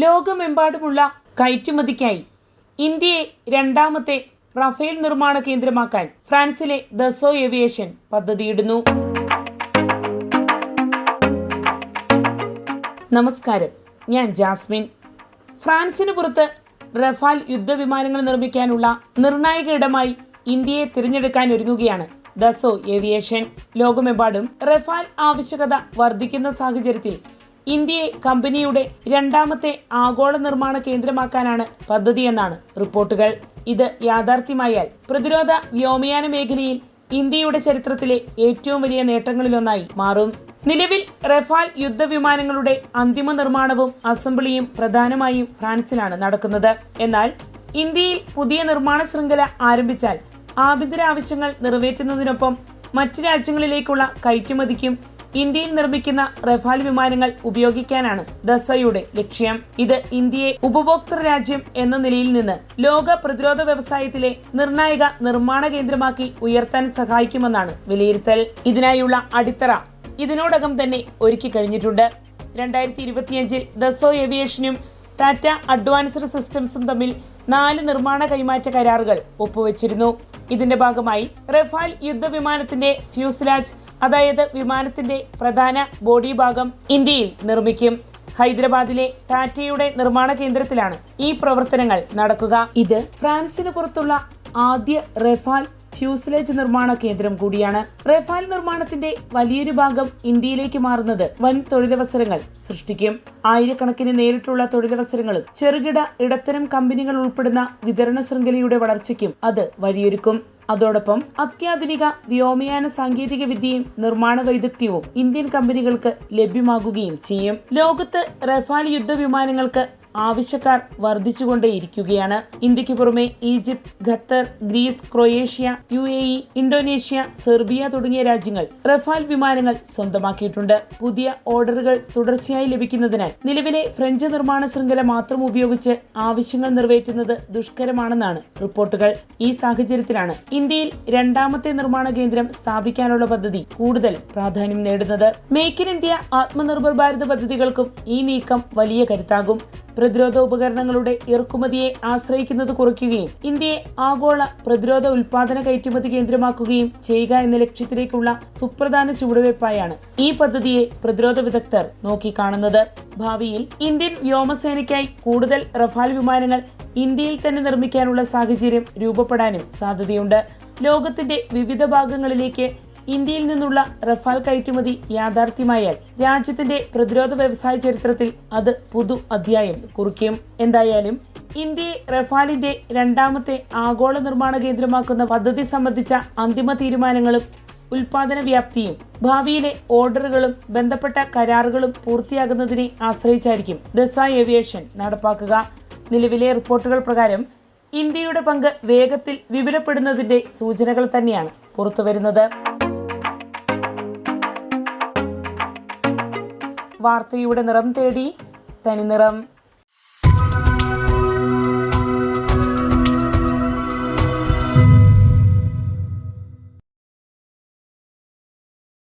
ലോകമെമ്പാടുമുള്ള കയറ്റുമതിക്കായി ഇന്ത്യയെ രണ്ടാമത്തെ റഫേൽ നിർമ്മാണ കേന്ദ്രമാക്കാൻ ഫ്രാൻസിലെ ദസോ ഏവിയേഷൻ പദ്ധതിയിടുന്നു. നമസ്കാരം, ഞാൻ ജാസ്മിൻ. ഫ്രാൻസിന് പുറത്ത് റഫാൽ യുദ്ധവിമാനങ്ങൾ നിർമ്മിക്കാനുള്ള നിർണായക ഇടമായി ഇന്ത്യയെ തിരഞ്ഞെടുക്കാൻ ഒരുങ്ങുകയാണ് ദസോ ഏവിയേഷൻ. ലോകമെമ്പാടും റഫാൽ ആവശ്യകത വർദ്ധിക്കുന്ന സാഹചര്യത്തിൽ ഇന്ത്യയെ കമ്പനിയുടെ രണ്ടാമത്തെ ആഗോള നിർമ്മാണ കേന്ദ്രമാക്കാനാണ് പദ്ധതിയെന്നാണ് റിപ്പോർട്ടുകൾ. ഇത് യാഥാർത്ഥ്യമായാൽ പ്രതിരോധ വ്യോമയാന മേഖലയിൽ ഇന്ത്യയുടെ ചരിത്രത്തിലെ ഏറ്റവും വലിയ നേട്ടങ്ങളിലൊന്നായി മാറും. നിലവിൽ റഫാൽ യുദ്ധവിമാനങ്ങളുടെ അന്തിമ നിർമ്മാണവും അസംബ്ലിയും പ്രധാനമായും ഫ്രാൻസിലാണ് നടക്കുന്നത്. എന്നാൽ ഇന്ത്യയിൽ പുതിയ നിർമ്മാണ ശൃംഖല ആരംഭിച്ചാൽ ആഭ്യന്തര ആവശ്യങ്ങൾ നിറവേറ്റുന്നതിനൊപ്പം മറ്റു രാജ്യങ്ങളിലേക്കുള്ള കയറ്റുമതിക്കും ഇന്ത്യയിൽ നിർമ്മിക്കുന്ന റഫാൽ വിമാനങ്ങൾ ഉപയോഗിക്കാനാണ് ദസോയുടെ ലക്ഷ്യം. ഇത് ഇന്ത്യയെ ഉപഭോക്തൃ രാജ്യം എന്ന നിലയിൽ നിന്ന് ലോക പ്രതിരോധ വ്യവസായത്തിലെ നിർണായക നിർമ്മാണ കേന്ദ്രമാക്കി ഉയർത്താൻ സഹായിക്കുമെന്നാണ് വിലയിരുത്തൽ. ഇതിനായുള്ള അടിത്തറ ഇതിനോടകം തന്നെ ഒരുക്കി കഴിഞ്ഞിട്ടുണ്ട്. 2025 ദസോ ഏവിയേഷനും ടാറ്റ അഡ്വാൻസ്ഡ് സിസ്റ്റംസും തമ്മിൽ 4 നിർമ്മാണ കൈമാറ്റ കരാറുകൾ ഒപ്പുവെച്ചിരുന്നു. ഇതിന്റെ ഭാഗമായി റഫാൽ യുദ്ധവിമാനത്തിന്റെ ഫ്യൂസലാജ്, അതായത് വിമാനത്തിന്റെ പ്രധാന ബോഡി ഭാഗം ഇന്ത്യയിൽ നിർമ്മിക്കും. ഹൈദരാബാദിലെ ടാറ്റയുടെ നിർമ്മാണ കേന്ദ്രത്തിലാണ് ഈ പ്രവർത്തനങ്ങൾ നടക്കുക. ഇത് ഫ്രാൻസിന് പുറത്തുള്ള ആദ്യ റഫാൽ ഫ്യൂസലേജ് നിർമ്മാണ കേന്ദ്രം കൂടിയാണ്. റഫാൽ നിർമ്മാണത്തിന്റെ വലിയൊരു ഭാഗം ഇന്ത്യയിലേക്ക് മാറുന്നത് വൻ തൊഴിലവസരങ്ങൾ സൃഷ്ടിക്കും. ആയിരക്കണക്കിന് നേരിട്ടുള്ള തൊഴിലവസരങ്ങളും ചെറുകിട ഇടത്തരം കമ്പനികൾ ഉൾപ്പെടുന്ന വിതരണ ശൃംഖലയുടെ വളർച്ചയ്ക്കും അത് വഴിയൊരുക്കും. അതോടൊപ്പം അത്യാധുനിക വ്യോമയാന സാങ്കേതിക വിദ്യയും നിർമ്മാണ വൈദഗ്ധ്യവും ഇന്ത്യൻ കമ്പനികൾക്ക് ലഭ്യമാകുകയും ചെയ്യും. ലോകത്ത് റഫാൽ യുദ്ധവിമാനങ്ങൾക്ക് ആവശ്യക്കാർ വർദ്ധിച്ചുകൊണ്ടേയിരിക്കുകയാണ്. ഇന്ത്യക്ക് പുറമെ Egypt, Qatar, Greece, Croatia, UAE, Indonesia, Serbia തുടങ്ങിയ രാജ്യങ്ങൾ റഫാൽ വിമാനങ്ങൾ സ്വന്തമാക്കിയിട്ടുണ്ട്. പുതിയ ഓർഡറുകൾ തുടർച്ചയായി ലഭിക്കുന്നതിനാൽ നിലവിലെ ഫ്രഞ്ച് നിർമ്മാണ ശൃംഖല മാത്രം ഉപയോഗിച്ച് ആവശ്യങ്ങൾ നിറവേറ്റുന്നത് ദുഷ്കരമാണെന്നാണ് റിപ്പോർട്ടുകൾ. ഈ സാഹചര്യത്തിലാണ് ഇന്ത്യയിൽ രണ്ടാമത്തെ നിർമ്മാണ കേന്ദ്രം സ്ഥാപിക്കാനുള്ള പദ്ധതി കൂടുതൽ പ്രാധാന്യം നേടുന്നത്. Make in India, Atmanirbhar Bharat പദ്ധതികൾക്കും ഈ നീക്കം വലിയ കരുത്താകും. പ്രതിരോധ ഉപകരണങ്ങളുടെ ഇറക്കുമതിയെ ആശ്രയിക്കുന്നത് കുറയ്ക്കുകയും ഇന്ത്യയെ ആഗോള പ്രതിരോധ ഉൽപാദന കയറ്റുമതി കേന്ദ്രമാക്കുകയും ചെയ്യുക എന്ന ലക്ഷ്യത്തിലേക്കുള്ള സുപ്രധാന ചുവടുവയ്പായാണ് ഈ പദ്ധതിയെ പ്രതിരോധ വിദഗ്ധർ നോക്കിക്കാണുന്നത്. ഭാവിയിൽ ഇന്ത്യൻ വ്യോമസേനയ്ക്കായി കൂടുതൽ റഫാൽ വിമാനങ്ങൾ ഇന്ത്യയിൽ തന്നെ നിർമ്മിക്കാനുള്ള സാഹചര്യം രൂപപ്പെടാനും സാധ്യതയുണ്ട്. ലോകത്തിന്റെ വിവിധ ഭാഗങ്ങളിലേക്ക് ഇന്ത്യയിൽ നിന്നുള്ള റഫാൽ കയറ്റുമതി യാഥാർത്ഥ്യമായാൽ രാജ്യത്തിന്റെ പ്രതിരോധ വ്യവസായ ചരിത്രത്തിൽ അത് പുതു അധ്യായം കുറിക്കും. എന്തായാലും ഇന്ത്യയെ റഫാലിന്റെ രണ്ടാമത്തെ ആഗോള നിർമ്മാണ കേന്ദ്രമാക്കുന്ന പദ്ധതി സംബന്ധിച്ച അന്തിമ തീരുമാനങ്ങളും ഉൽപാദന വ്യാപ്തിയും ഭാവിയിലെ ഓർഡറുകളും ബന്ധപ്പെട്ട കരാറുകളും പൂർത്തിയാകുന്നതിനെ ആശ്രയിച്ചായിരിക്കും ദസോ ഏവിയേഷൻ നടപ്പാക്കുക. നിലവിലെ റിപ്പോർട്ടുകൾ പ്രകാരം ഇന്ത്യയുടെ പങ്ക് വേഗത്തിൽ വിപുലപ്പെടുന്നതിന്റെ സൂചനകൾ തന്നെയാണ് പുറത്തുവരുന്നത്. വാർത്തയുടെ നിറം തേടി തനിനിറം.